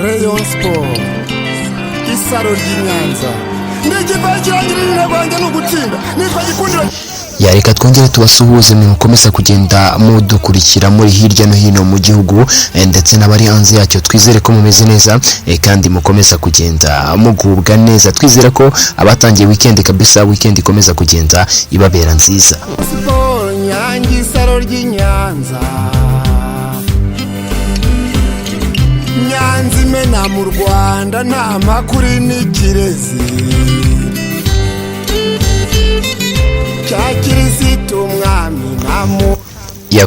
Rayon Sport isaro ry'Inyanza ndigivangirangirira rwanjye no gutsinda nitwa gikundira Reka twongere tubasuhuze mukomeza kugenda mudukurikira muri hirya no hino mu gihugu ndetse n'abari hanze yacyo. Twizere ko mumeze neza kandi mukomeza kugenda mugubwa neza. Twizera ko abatangiye weekend kabisa, weekend ikomeza kugenda ibabera nziza. Sport Nyanza isaro ry'Inyanza, Nyanza imena mu Rwanda nta makuri n'ikirezi, cyakirisitu umwami namu.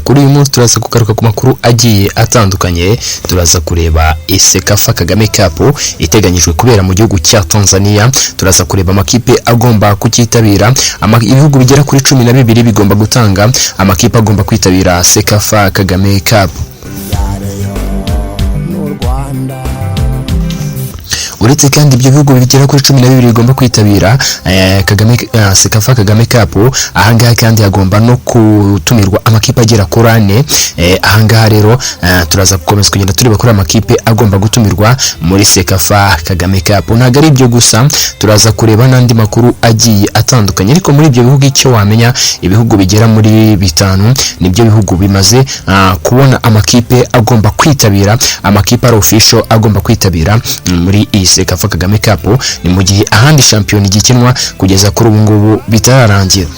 Kuri uyu munsi turaza kugaruka ku makuru agiye atandukanye. Turaza kureba Sekafa Kagame Cup iteganyijwe kubera mu gihugu cya Tanzania. Turaza kureba amakipe agomba kukitabira. Ibihugu bigera kuri 12 bigomba gutanga amakipe agomba kwitabira Sekafa Kagame Cup. Uretse kandi ibyo bihugu bigera kuri 12 bigomba kwitabira Sekafa Kagame Cup, ahangaha kandi hagomba no kutumirwa amakipe agera kuri 4. Ahangaha rero turaza gukomeza kugenda tureba kuri amakipe agomba gutumirwa muri Sekafa Kagame Cup. Ntabwo ari ibyo gusa, turaza kureba n'andi makuru agiye atandukanye. Ariko muri ibyo bihugu icyo wamenya, ibihugu bigera muri 5 nibyo bihugu bimaze kubona amakipe agomba kwitabira, amakipe ari official agomba kwitabira muri Sekafa Kagame Cup. Ni mu gihe ahandi shampiyona igikinwa kugeza kuri ubu ngubu bitararangira.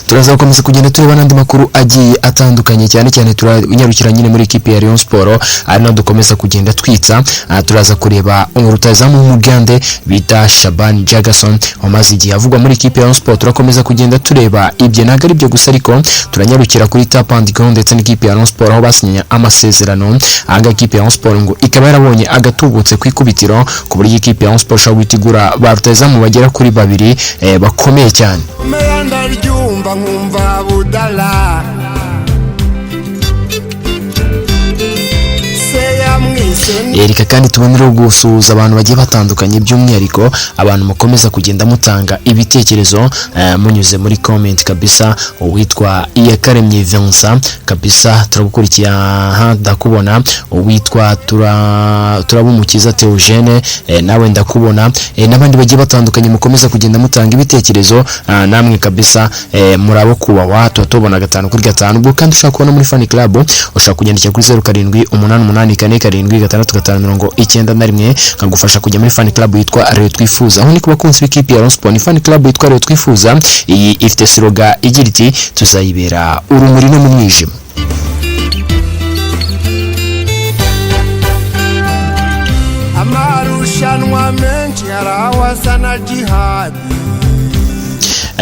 Turaza gukomeza kugenda tureba n'andi makuru agiye atandukanye, cyane cyane turanyarukira nyine muri ikipe ya Rayon Sport, ari no dukomeza kugenda twitsa. Turaza kureba umurutazamu w'Umugande bita Shaban Jagason umaze igihe avugwa muri ikipe ya Rayon Sport. Turakomeza kugenda tureba ibyo. Ntabwo ari byo gusa, ariko turanyarukira kuri Tap and Go ndetse n'ikipe ya Rayon Sport aho basinya amasezerano. Anga ikipe ya Rayon Sport ngo ikaba yarabonye agatubutse kwikubitiro ku buryo ikipe ya Rayon Sport shobora gutegura barutazamu bagera kuri 2 bakomeye cyane. Ndaryumva nkumva budala Reka kandi tubonera gusuhuza abantu bagiye batandukanye, by'umwihariko abantu mukomeza kugenda mutanga ibitekerezo munyuze muri comment kabisa. Uwitwa Iyakaremye Vincent kabisa turagukurikiye, ndakubona. Uwitwa Turabumukiza Theogene nawe ndakubona, n'abandi bagiye batandukanye mukomeza kugenda mutanga ibitekerezo. Namwe kabisa murabo kubahwa, tubona 5 kuri 5. Ubwo kandi ushaka kubona muri fan club ushaka kunyandikira kuri 0788445691 nkagufasha kujya muri fan club yitwa Rayon Twifuza. Aho ni kuba kunzi b'ikipe ya Rayon Sport. Ni fan club yitwa Rayon Twifuza, iyi ifite slogan igira iti tuzayibera urumuri no mu mwijima. Amarushanwa menshi harawasa na jihadi.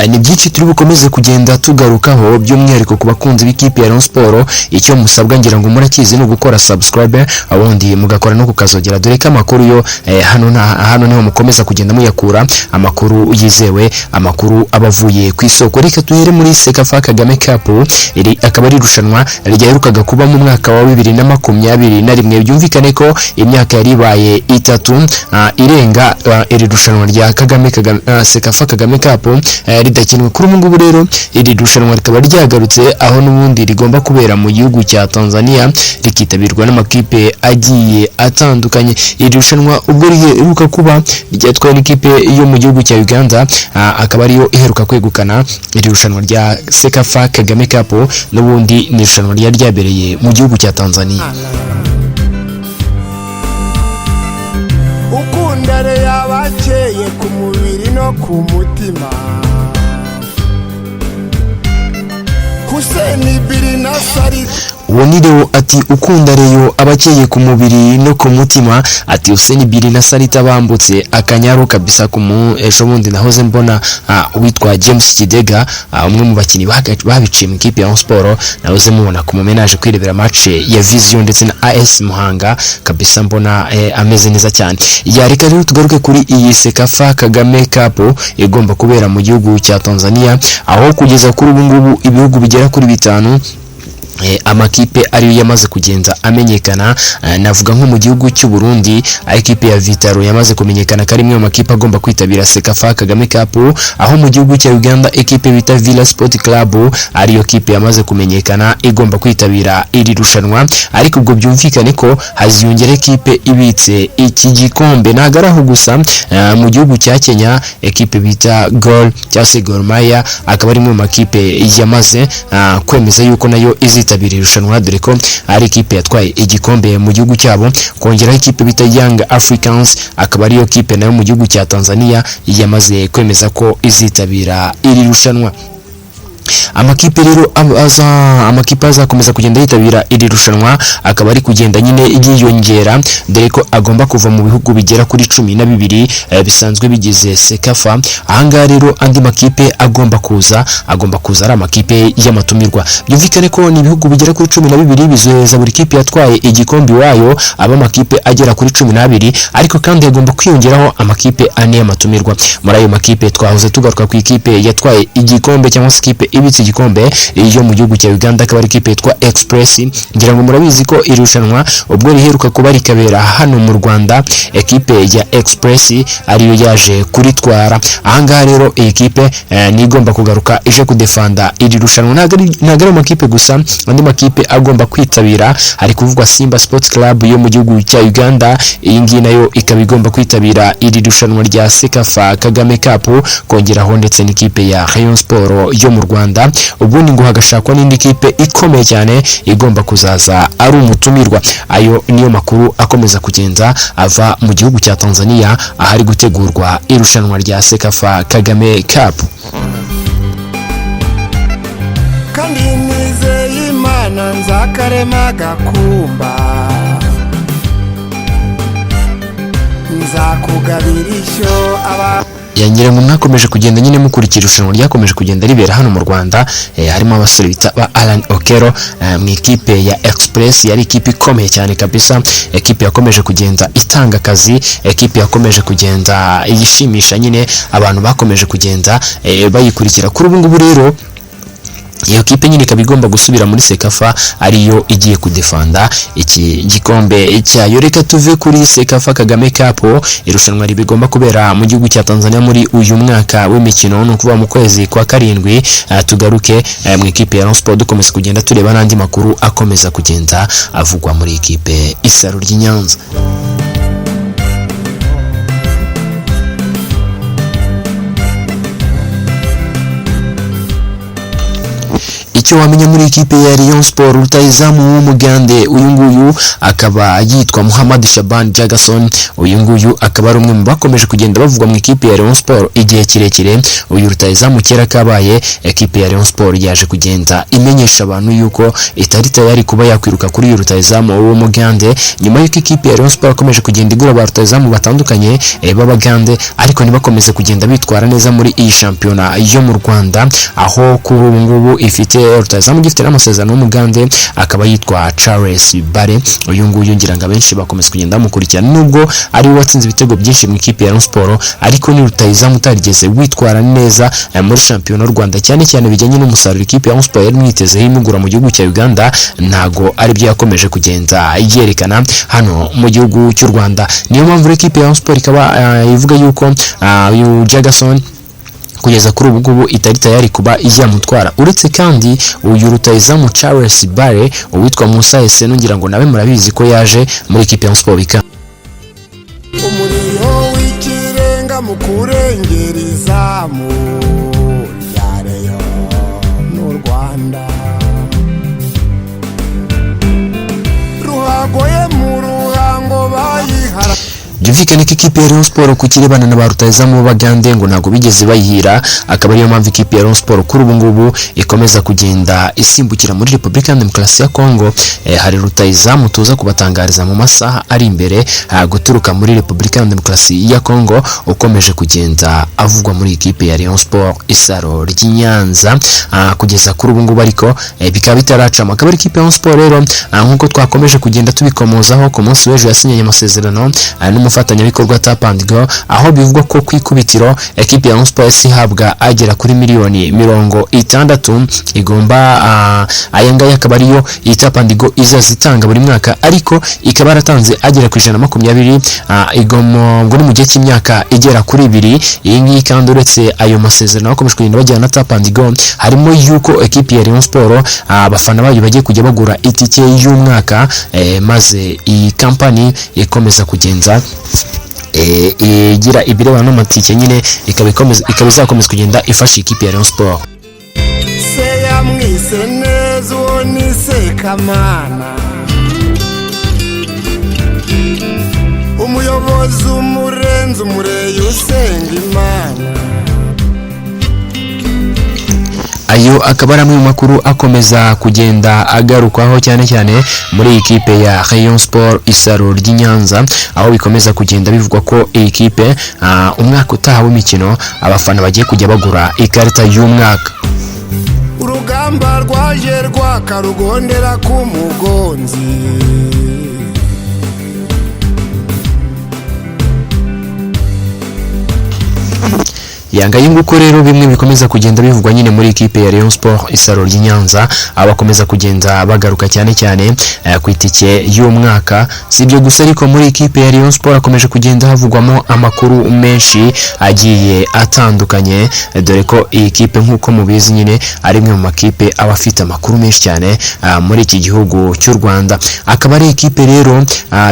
Ni byinshi turi bukomeze kugenda tugarukaho, by'umwihariko ku bakunzi b'ikipe ya Rayon Sport. Icyo musabwa ngira ngo murakizi no gukora subscribe, abundi mugakora no kukazogera, dore ko amakuru yo hano niho mukomeza kugenda muyakura, amakuru yizewe, amakuru abavuye ku isoko. Reka tuhere muri Sekafa Kagame Cup. Iri akaba ari irushanwa ryaherukaga kuba mu mwaka wa 2021. Byumvikane ko imyaka yari ibaye 3 irenga iri rushanwa rya Sekafa Kagame Cup ridakinwe. Kuri ubu ngubu rero iri rushanwa rikaba ryagarutse, aho n'ubundi rigomba kubera mu gihugu cya Tanzania, rikitabirwa n'amakipe agiye atandukanye. Iri rushanwa ubwo riheruka kuba ryatwaye n'ikipe yo mu gihugu cya Uganda, akaba ariyo iheruka kwegukana iri rushanwa rya Sekafa Kagame Cup. N'ubundi ni irushanwa ryabereye mu gihugu cya Tanzania. Ukundare yabakeye ku mubiri no ku mutima, Hussein Birina Sari Woniro ati ukunda Rayon abakeye ku mubiri no ku mutima. Ati Hussein Birina Sarita bambutse akanyaro kabisa ku ejo bundi nahoze mbona witwa James Kidega, umwe mu bakinnyi babiciye mu kipe ya Rayon Sport. Nahoze mubona ku mumenaje kwirebera match ya Vision ndetse na AS Muhanga kabisa, mbona ameze neza cyane. Reka rero tugaruke kuri iyi Sekafa Kagame Cup igomba kubera mu gihugu cya Tanzania, aho kugeza kuri ubu ngubu ibihugu bigera kuri 5 amakipe ariyo yamaze kugenda amenyekana, navuga nko mu gihugu cy'u Burundi ikipe ya Vitaro yamaze kumenyekana ko ari imwe mu makipe agomba kwitabira Sekafa Kagame Cup, aho mu gihugu cya Uganda ikipe bita Villa Sport Club ariyo kipe yamaze kumenyekana igomba kwitabira iri rushanwa, ariko ubwo byumvikane ko haziyongera ikipe ibitse iki gikombe. Nagaraho gusa mu gihugu cya Kenya ikipe bita Gor cyangwa se Gor Mahia akaba ari mu makipe yamaze kwemeza yuko nayo izitabira irushanwa, dore ko ari ikipe yatwaye igikombe mu gihugu cyabo. Kongeraho ikipe bita Young Africans akaba ariyo kipe nayo mu gihugu cya Tanzania yamaze kwemeza ko izitabira iri rushanwa. Amakipe rero amakipe azakomeza kugenda yitabira iri rushanwa akaba ari kugenda nyine yiyongera, dore ko agomba kuva mu bihugu bigera kuri 12 bisanzwe bigize Sekafa. Ahangaha rero andi makipe agomba kuza ari amakipe y'amatumirwa. Byumvikane ko ni ibihugu bigera kuri 12 bizoheza buri kipe yatwaye igikombe wayo aba amakipe agera kuri 12, ariko kandi agomba kwiyongeraho amakipe 4 y'amatumirwa. Muri ayo makipe twahoze tugaruka ku ikipe yatwaye igikombe cyangwa se ikipe ibitse igikombe iyo mu gihugu cya Uganda akaba ari ikipe yitwa Express. Ngira ngo murabizi ko irushanwa ubwo riheruka kuba rikabera hano mu Rwanda, ekipe ya Express ariyo yaje kuritwara. Ahangaha rero iyi kipe ni igomba kugaruka ije kudefanda iri rushanwa. Nagari makipe gusa, andi makipe agomba kwitabira hari kuvugwa Simba Sports Club yo mu gihugu cya Uganda, iyi ngiyi nayo ikaba igomba kwitabira iri rushanwa rya Sekafa Kagame Cup. Kongeraho ndetse n'ikipe ya Rayon Sport yo mu Rwanda, ubundi ngo hagashakwa n'indi kipe ikomeye cyane igomba kuzaza ari umutumirwa. Ayo niyo makuru akomeza kugenda ava mu gihugu cya Tanzania ahari gutegurwa irushanwa rya Sekafa Kagame Cup. kandi nizeye Imana nzakarema gakumba, nzakugabira ishyo yangira ngo mwakomeje kugenda nyine mukurikira irushanwa ryakomeje kugenda ribera hano mu Rwanda. Harimo abasore bita ba Alan Okero mu ikipe ya Express, yari ikipe ikomeye cyane kabisa, ekipe yakomeje kugenda itanga akazi, ekipe yakomeje kugenda yishimisha nyine abantu bakomeje kugenda bayikurikira. Kuri ubu ngubu rero iyo kipe nyine ikaba igomba gusubira muri Sekafa ariyo igiye kudefanda iki gikombe cyayo. Reka tuve kuri Sekafa Kagame Cup, irushanwa ribigomba kubera mu gihugu cya Tanzania muri uyu mwaka w'imikino, no kuva mu kwezi kwa 7. Tugaruke mu ikipe ya Rayon Sport dukomeza kugenda tureba n'andi makuru akomeza kugenda avugwa muri ikipe Isaro ry'Inyanza. Icyo wamenya muri ikipe ya Rayon Sport, rutayizamu w'umugande uyu nguyu akaba yitwa Muhammad Shaban Jagason. Uyu nguyu akaba ari umwe mu bakomeje kugenda bavugwa mu ikipe ya Rayon Sport igihe kirekire. Uyu rutayizamu kera kabaye ikipe ya Rayon Sport yaje kugenda imenyesha abantu yuko itari tayari kuba yakwiruka kuri uyu rutayizamu w'umugande, nyuma y'uko ikipe ya Rayon Sport akomeje kugenda igura ba rutayizamu batandukanye b'abagande, ariko nibakomeze kugenda bitwara neza muri iyi shampiyona yo mu Rwanda, aho kuri ubu ngubu ifite rutayizamu gifite n'amasezerano w'umugande akaba yitwa Charles Bare. Uyu nguyu ngira ngo abenshi bakomeza kugenda bamukurikirana, nubwo ari watsinze ibitego byinshi mu ikipe ya Rayon Sport, ariko ni rutayizamu utarigeze witwara neza muri shampiyona y'u Rwanda, cyane cyane bijyanye n'umusaruro ikipe ya Rayon Sport yari mwitezeho imugura mu gihugu cya Uganda, ntago ari byo yakomeje kugenda yerekana hano mu gihugu cy'u Rwanda. Niyo mpamvu ikipe ya Rayon Sport ikaba ivuga yuko uyu Jagason kugeza kuri ubu ngubu itari tayari kuba yamutwara. Uretse kandi uyu rutayizamu Charles Bare uwitwa Musa Eseno, ngira ngo nawe murabizi ko yaje muri ikipe ya Sport bika umuriro w'ikirenga mu kurengera izamu rya Rayon n'u Rwanda, ruhagoye mu ruhango bayihara. Byumvikane ko ikipe ya Rayon Sport ku kirebana na ba rutayizamu b'abagande ngo ntago bigeze bayihira, akaba ariyo mpamvu ikipe ya Rayon Sport kuri ubu ngubu ikomeza kugenda isimbukira muri Republika ya Demokarasi ya Kongo. Hari rutayizamu tuza kubatangariza mu masaha ari imbere guturuka muri Republika ya Demokarasi ya Kongo ukomeje kugenda avugwa muri ikipe ya Rayon Sport Isaro ry'Inyanza kugeza kuri ubu ngubu, ariko bikaba bitaracama. Akaba ari ikipe ya Rayon Sport rero nkuko twakomeje kugenda tubikomozaho ku munsi w'ejo yasinyanye amasezerano umufatanyabikorwa Tap and Go, aho bivugwa ko kwikubitiro ekipe ya Rayon Sports ihabwa agera kuri miliyoni 60 igomba aya ngaya akaba ariyo Tap and Go izazitanga buri mwaka, ariko ikaba yaratanze agera ku 120 igomo ngo mu gihe cy'imyaka igera kuri 2. Iyi ngiyi kandi uretse ayo masezerano akomeje kugenda bajyana na Tap and Go, harimo yuko ekipe ya Rayon Sports abafana bayo bagiye kujya bagura itike y'umwaka, maze iyi company ikomeza kugenza igira ibirebana n'amatike nyine ikaba izakomeza kugenda ifasha ikipe ya Rayon Sports. Se yamwise neza uwo ni Sekamana, umuyobozi umurenze umureye usenga Imana. Ayo akaba ari amwe mu makuru akomeza kugenda agarukwaho cyane cyane muri ikipe ya Rayon Sports Isaro ry'Inyanza, aho bikomeza kugenda bivugwa ko iyi kipe umwaka utaha w'imikino abafana bagiye kujya bagura ikarita y'umwaka. Urugamba rwaje rwakarugondera ku mugonzi, yanga y'inguko rero bimwe bikomeza kugenda bivugwa nyine muri ikipe ya Rayon Sports Isaro ry'Inyanza, abakomeza kugenda bagaruka cyane cyane ku itike y'umwaka. Sibyo gusa ariko muri ikipe ya Rayon Sports akomeje kugenda havugwamo amakuru menshi agiye atandukanye, dore ko iyi kipe nk'uko mubizi nyine ari imwe mu makipe aba afite amakuru menshi cyane muri iki gihugu cy'u Rwanda. Akaba ari ikipe rero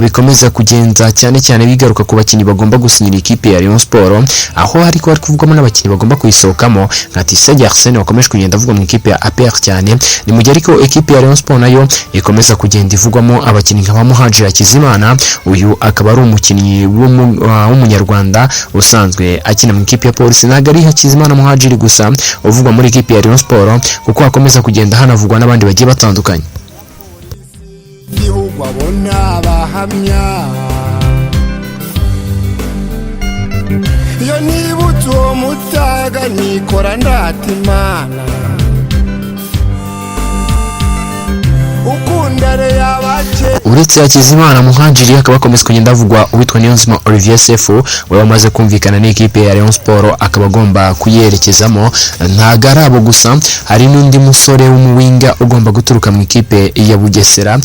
bikomeza kugenda cyane cyane bigaruka ku bakinnyi bagomba gusinyira ikipe ya Rayon Sports, aho hariko hari kuvugwamo n'abakinnyi bagomba kuyisohokamo nka Tisseger Arsene wakomeje kugenda avugwa mu ikipe ya APR cyane. Ni mu gihe ariko ikipe ya Rayon Sports nayo ikomeza kugenda ivugwamo abakinnyi nka Muhadjiri Hakizimana. Uyu akaba ari umukinnyi w'umunyarwanda usanzwe akina mu ikipe ya Police. Ntabwo ari Hakizimana Muhadjiri gusa uvugwa muri ikipe ya Rayon Sports, kuko hakomeza kugenda hanavugwa n'abandi bagiye batandukanye. Igihugu abona abahamya, iyo nibutse uwo mutaga nikora ndata Imana, ukundare yabace. Uretse Hakizimana Muhadjiri akaba akomeza kugenda avugwa uwitwa Niyonzima Olivier Sefu, we wamaze kumvikana n'ikipe ya Rayon Sports akaba agomba kuyerekezamo. Ntago ari abo gusa, hari n'undi musore w'umuwinga ugomba guturuka mu ikipe ya Bugesera,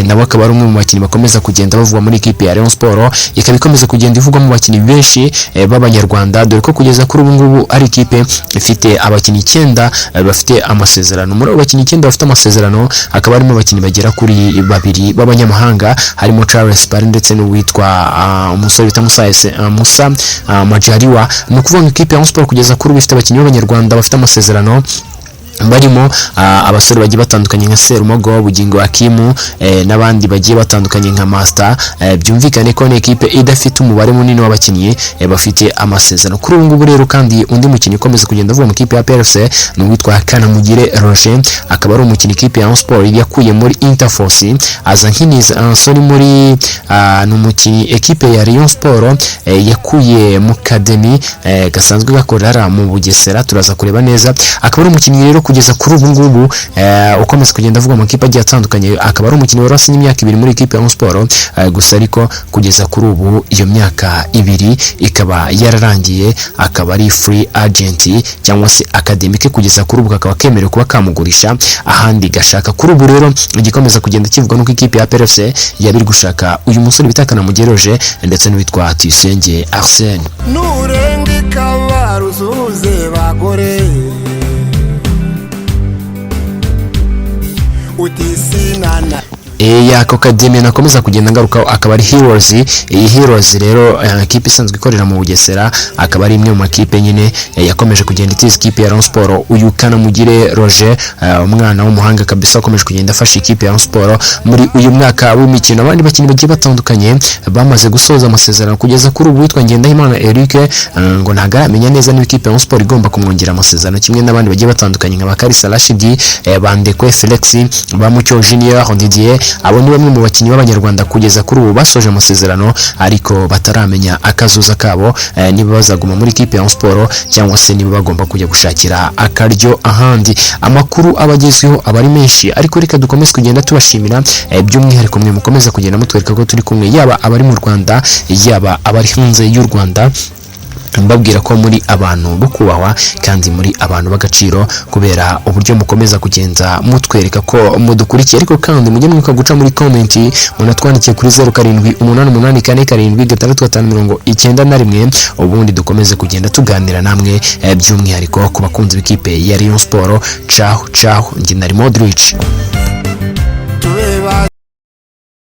nawe akaba ari umwe mu bakinnyi bakomeza kugenda bavugwa muri ikipe ya Rayon Sports. Ikaba ikomeza kugenda ivugwa mu bakinnyi benshi b'abanyarwanda, dore ko kugeza kuri ubu ngubu ari ikipe ifite abakinnyi 9 bafite amasezerano. Muri abo bakinnyi 9 bafite amasezerano hakaba harimo abakinnyi bagera kuri 2 b'abanyamahanga, harimo Charles Bari ndetse n'uwitwa umusore bita Musa Majaliwa. Ni ukuvuga ngo ikipe ya Rayon Sports kugeza kuri ubu ifite abakinnyi b'abanyarwanda bafite amasezerano, barimo abasore bagiye batandukanye nka Serumogo, Bugingo Hakimu n'abandi bagiye batandukanye nka Master. Byumvikane ko ni ekipe idafite umubare munini w'abakinnyi bafite amasezerano kuri ubu ngubu. Rero kandi undi mukinnyi ukomeza kugenda avuga mu ikipe ya PFC ni uwitwa Kanamugire Roger, akaba ari umukinnyi ikipe ya Rayon Sports yakuye muri Interforce aza nk'iniza ansori muri ni umukinnyi ekipe ya Rayon Sports yakuye mu Academy gasanzwe gakorera mu Bugesera, turaza kureba neza. Akaba ari umukinnyi rero kugeza kuri ubu ngubu ukomeza kugenda avuga mu kipe agiye atandukanye, akaba ari umukinnyi warasinye imyaka 2 muri ikipe ya Rayon Sports, gusa ariko kugeza kuri ubu iyo myaka 2 ikaba yararangiye, akaba ari free agent cyangwa se academic. Kugeza kuri ubu akaba kemerewe kuba kamugurisha ahandi gashaka. Kuri ubu rero igikomeza kugenda kivuga nuko ikipe ya PFC yabiri gushaka uyu musore bitakana mugeroje ndetse n'uwitwa Tisseger Arsene. Nurenga kabaruzuze bagore utisinana. Yako Academy nakomeza kugenda ngaruka akaba ari Heroes. Iyi Heroes rero ikipe isanzwe ikorera mu Bugesera, akaba ari imwe mu makipe nyine yakomeje kugenda itiza ikipe ya Rayon Sports. Uyu Kanamugire Roger, umwana w'umuhanga kabisa, akomeje kugenda afasha ikipe ya Rayon Sports muri uyu mwaka w'imikino. Abandi bakinnyi bagiye batandukanye bamaze gusoza amasezerano kugeza kuri ubu. Witwa Ngendahimana Eric ngo ntago aramenya neza niba ikipe ya Rayon Sports igomba kumwongera amasezerano, kimwe n'abandi bagiye batandukanye nka Bakarisa Rashidi, Bandekwe Felix, Bamucyo Junior, Didier abo ni bamwe mu bakinnyi b'abanyarwanda kugeza kuri ubu basoje amasezerano ariko bataramenya akazuza kabo niba bazaguma muri ikipe ya Rayon Sport cyangwa se niba bagomba kujya gushakira akaryo ahandi. Amakuru abagezweho abari menshi ariko reka dukomeze kugenda tubashimira by'umwihariko mwe mukomeza kugenda mutwereka ko turi kumwe, yaba abari mu Rwanda yaba abari hanze y'u Rwanda, mbabwira ko muri abantu bo kubahwa kandi muri abantu b'agaciro kubera uburyo mukomeza kugenza mutwereka ko mudukurikiye. Ariko kandi mujye mwibuka guca muri comment munatwandikiye kuri 0788466591 ubundi dukomeze kugenda tuganira namwe by'umwihariko ku bakunzi b'ikipe ya Rayon Sport. Ciao ciao, njye nari Modric.